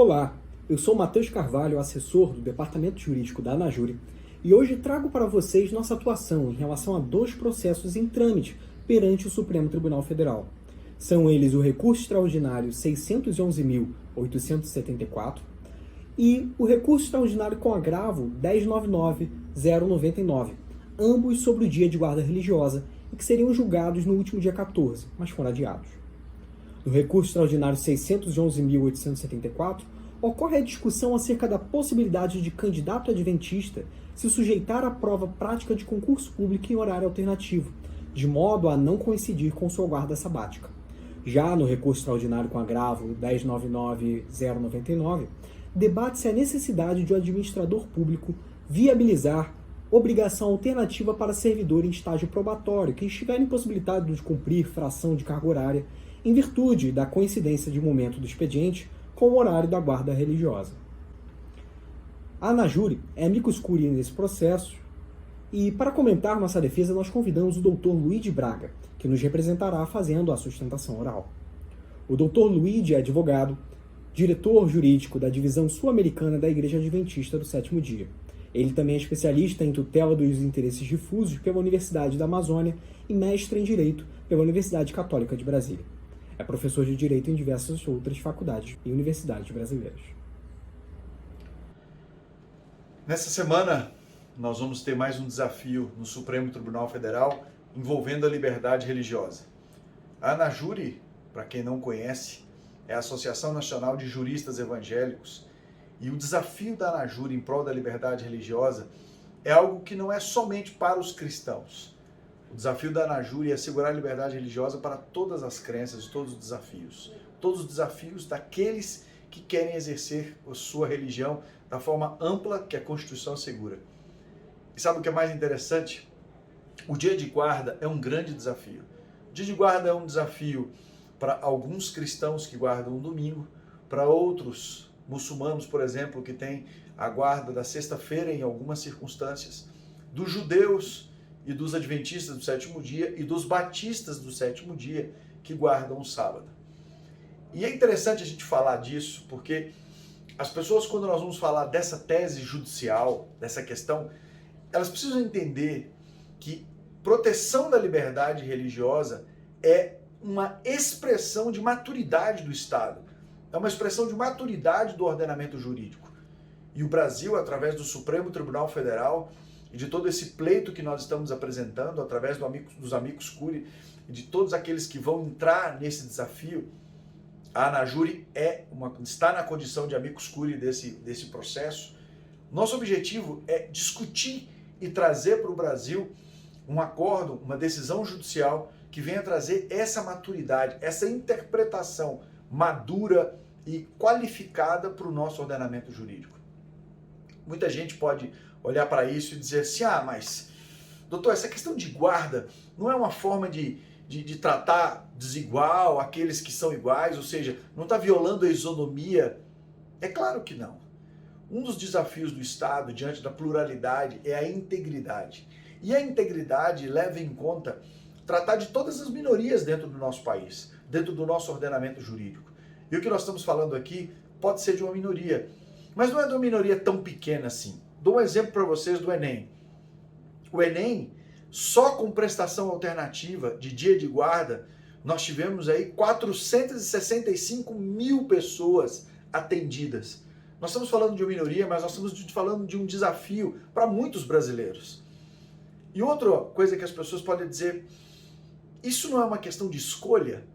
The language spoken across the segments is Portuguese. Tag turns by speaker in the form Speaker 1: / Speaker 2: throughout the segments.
Speaker 1: Olá, eu sou Matheus Carvalho, assessor do Departamento Jurídico da ANAJURI, e hoje trago para vocês nossa atuação em relação a dois processos em trâmite perante o Supremo Tribunal Federal. São eles o recurso extraordinário 611.874 e o recurso extraordinário com agravo 1099.099, ambos sobre o dia de guarda religiosa e que seriam julgados no último dia 14, mas foram adiados. No recurso extraordinário 611.874, ocorre a discussão acerca da possibilidade de candidato adventista se sujeitar à prova prática de concurso público em horário alternativo, de modo a não coincidir com sua guarda sabática. Já no recurso extraordinário com agravo 1099.099, debate-se a necessidade de o administrador público viabilizar obrigação alternativa para servidor em estágio probatório que estiver impossibilitado de cumprir fração de carga horária em virtude da coincidência de momento do expediente com o horário da guarda religiosa. A ANAJURI é amicus curiae nesse processo e, para comentar nossa defesa, nós convidamos o Dr. Luigi Braga, que nos representará fazendo a sustentação oral. O Dr. Luigi é advogado, diretor jurídico da Divisão Sul-Americana da Igreja Adventista do Sétimo Dia. Ele também é especialista em tutela dos interesses difusos pela Universidade da Amazônia e mestre em Direito pela Universidade Católica de Brasília. É professor de Direito em diversas outras faculdades e universidades brasileiras.
Speaker 2: Nessa semana, nós vamos ter mais um desafio no Supremo Tribunal Federal envolvendo a liberdade religiosa. A ANAJURI, para quem não conhece, é a Associação Nacional de Juristas Evangélicos, e o desafio da ANAJURI em prol da liberdade religiosa é algo que não é somente para os cristãos. O desafio da ANAJURI é assegurar a liberdade religiosa para todas as crenças, todos os desafios daqueles que querem exercer a sua religião da forma ampla que a Constituição assegura. E sabe o que é mais interessante? O dia de guarda é um grande desafio. O dia de guarda é um desafio para alguns cristãos que guardam um domingo, para outros muçulmanos, por exemplo, que têm a guarda da sexta-feira em algumas circunstâncias, dos judeus e dos adventistas do sétimo dia e dos batistas do sétimo dia que guardam o sábado. E é interessante a gente falar disso porque as pessoas, quando nós vamos falar dessa tese judicial, dessa questão, elas precisam entender que proteção da liberdade religiosa é uma expressão de maturidade do Estado, é uma expressão de maturidade do ordenamento jurídico. E o Brasil, através do Supremo Tribunal Federal e de todo esse pleito que nós estamos apresentando, através dos amicus curiae e de todos aqueles que vão entrar nesse desafio, a ANAJURI está na condição de amicus curiae desse processo. Nosso objetivo é discutir e trazer para o Brasil um acordo, uma decisão judicial que venha trazer essa maturidade, essa interpretação madura e qualificada para o nosso ordenamento jurídico. Muita gente pode olhar para isso e dizer assim, mas, doutor, essa questão de guarda não é uma forma de tratar desigual aqueles que são iguais, ou seja, não está violando a isonomia? É claro que não. Um dos desafios do Estado diante da pluralidade é a integridade. E a integridade leva em conta tratar de todas as minorias dentro do nosso país, dentro do nosso ordenamento jurídico. E o que nós estamos falando aqui pode ser de uma minoria, mas não é de uma minoria tão pequena assim. Dou um exemplo para vocês do Enem. O Enem, só com prestação alternativa de dia de guarda, nós tivemos aí 465 mil pessoas atendidas. Nós estamos falando de uma minoria, mas nós estamos falando de um desafio para muitos brasileiros. E outra coisa que as pessoas podem dizer, isso não é uma questão de escolha?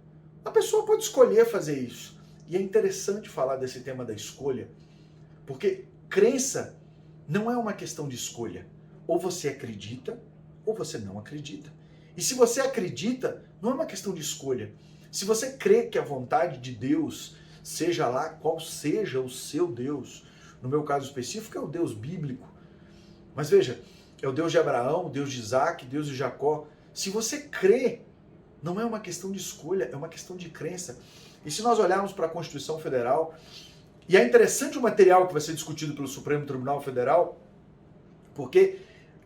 Speaker 2: A pessoa pode escolher fazer isso. E é interessante falar desse tema da escolha, porque crença não é uma questão de escolha. Ou você acredita, ou você não acredita. E se você acredita, não é uma questão de escolha. Se você crê que a vontade de Deus, seja lá qual seja o seu Deus, no meu caso específico é o Deus bíblico, mas veja, é o Deus de Abraão, o Deus de Isaac, Deus de Jacó. Se você crê, não é uma questão de escolha, é uma questão de crença. E se nós olharmos para a Constituição Federal, e é interessante o material que vai ser discutido pelo Supremo Tribunal Federal, porque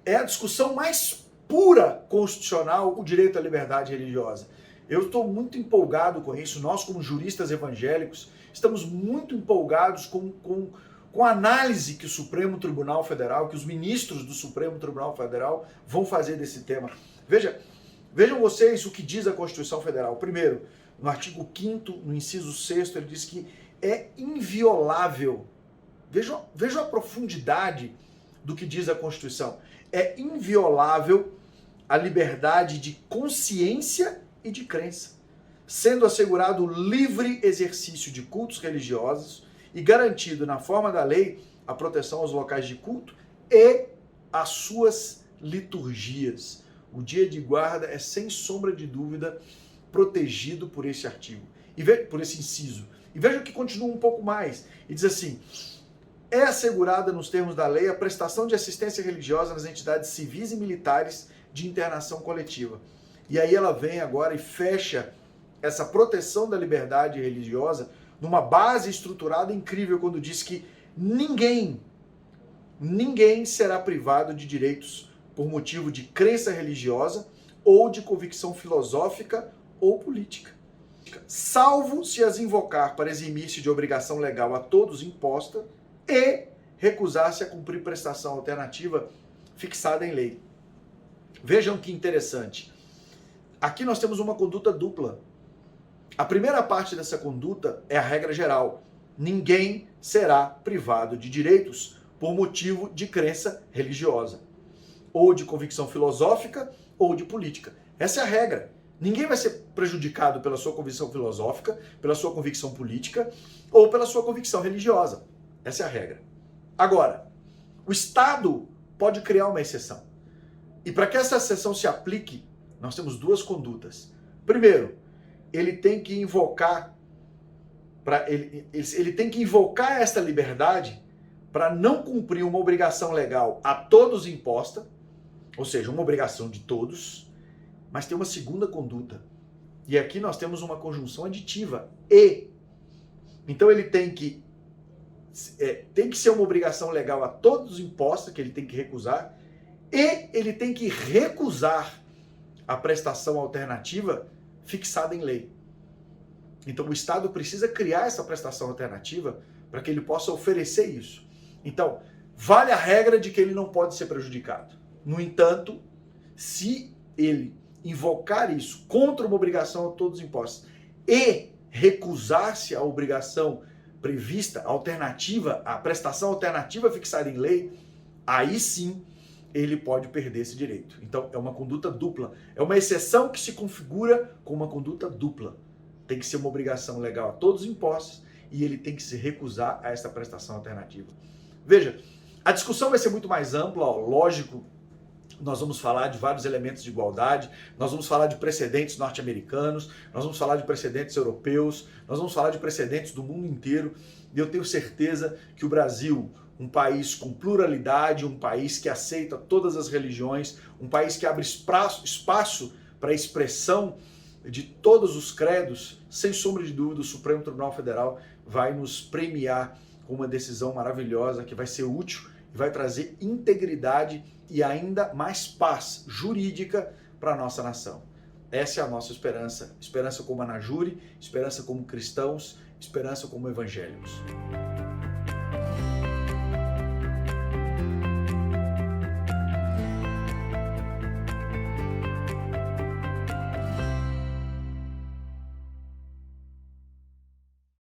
Speaker 2: é a discussão mais pura constitucional, o direito à liberdade religiosa. Eu estou muito empolgado com isso, nós como juristas evangélicos estamos muito empolgados com a análise que o Supremo Tribunal Federal, que os ministros do Supremo Tribunal Federal vão fazer desse tema. Vejam vocês o que diz a Constituição Federal. Primeiro, no artigo 5º, no inciso 6º, ele diz que é inviolável. Vejam a profundidade do que diz a Constituição. É inviolável a liberdade de consciência e de crença, sendo assegurado o livre exercício de cultos religiosos e garantido na forma da lei a proteção aos locais de culto e às suas liturgias. O dia de guarda é, sem sombra de dúvida, protegido por esse artigo, por esse inciso. E veja que continua um pouco mais, e diz assim: é assegurada nos termos da lei a prestação de assistência religiosa nas entidades civis e militares de internação coletiva. E aí ela vem agora e fecha essa proteção da liberdade religiosa numa base estruturada incrível, quando diz que ninguém será privado de direitos por motivo de crença religiosa ou de convicção filosófica ou política, salvo se as invocar para eximir-se de obrigação legal a todos imposta e recusar-se a cumprir prestação alternativa fixada em lei. Vejam que interessante. Aqui nós temos uma conduta dupla. A primeira parte dessa conduta é a regra geral. Ninguém será privado de direitos por motivo de crença religiosa, ou de convicção filosófica, ou de política. Essa é a regra. Ninguém vai ser prejudicado pela sua convicção filosófica, pela sua convicção política, ou pela sua convicção religiosa. Essa é a regra. Agora, o Estado pode criar uma exceção. E para que essa exceção se aplique, nós temos duas condutas. Primeiro, ele tem que invocar esta liberdade para não cumprir uma obrigação legal a todos imposta, ou seja, uma obrigação de todos, mas tem uma segunda conduta. E aqui nós temos uma conjunção aditiva, e. Então ele tem que ser uma obrigação legal a todos imposta, que ele tem que recusar, e ele tem que recusar a prestação alternativa fixada em lei. Então o Estado precisa criar essa prestação alternativa para que ele possa oferecer isso. Então, vale a regra de que ele não pode ser prejudicado. No entanto, se ele invocar isso contra uma obrigação a todos impostos e recusar-se à obrigação prevista, alternativa, a prestação alternativa fixada em lei, aí sim ele pode perder esse direito. Então é uma conduta dupla, é uma exceção que se configura com uma conduta dupla. Tem que ser uma obrigação legal a todos os impostos e ele tem que se recusar a essa prestação alternativa. Veja, a discussão vai ser muito mais ampla, lógico. Nós vamos falar de vários elementos de igualdade, nós vamos falar de precedentes norte-americanos, nós vamos falar de precedentes europeus, nós vamos falar de precedentes do mundo inteiro, e eu tenho certeza que o Brasil, um país com pluralidade, um país que aceita todas as religiões, um país que abre espaço para a expressão de todos os credos, sem sombra de dúvida, o Supremo Tribunal Federal vai nos premiar com uma decisão maravilhosa que vai ser útil e vai trazer integridade e ainda mais paz jurídica para a nossa nação. Essa é a nossa esperança. Esperança como Anajuri, esperança como cristãos, esperança como evangélicos.